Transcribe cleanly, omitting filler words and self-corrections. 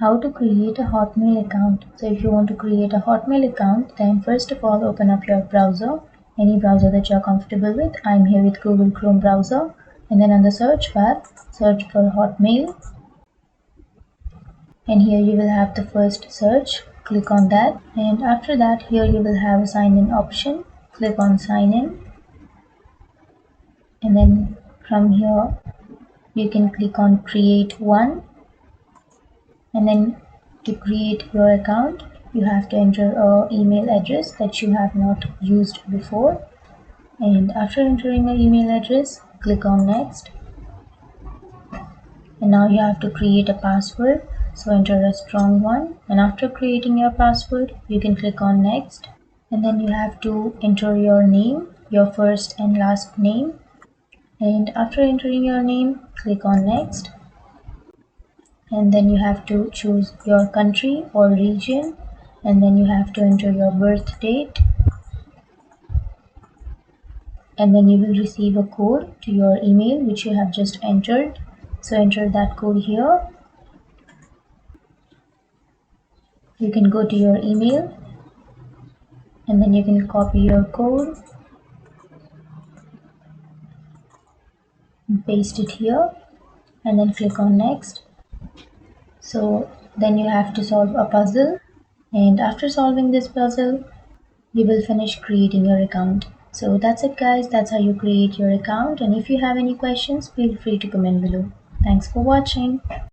How to create a Hotmail account. So if you want to create a Hotmail account, then first of all open up your browser, any browser that you're comfortable with. I'm here with Google Chrome browser, and then on the search bar, search for Hotmail, and here you will have the first search. Click on that, and after that here you will have a sign in option. Click on sign in, and then from here you can click on create one. And then to create your account, you have to enter an email address that you have not used before. And after entering your email address, click on next. And now you have to create a password. So enter a strong one. And after creating your password, you can click on next. And then you have to enter your name, your first and last name. And after entering your name, click on next. And then you have to choose your country or region, and then you have to enter your birth date, and then you will receive a code to your email which you have just entered. So enter that code here. You can go to your email, and then you can copy your code and paste it here, and then click on next. So then you have to solve a puzzle, and after solving this puzzle you will finish creating your account. So that's it guys, that's how you create your account, and if you have any questions feel free to comment below. Thanks for watching.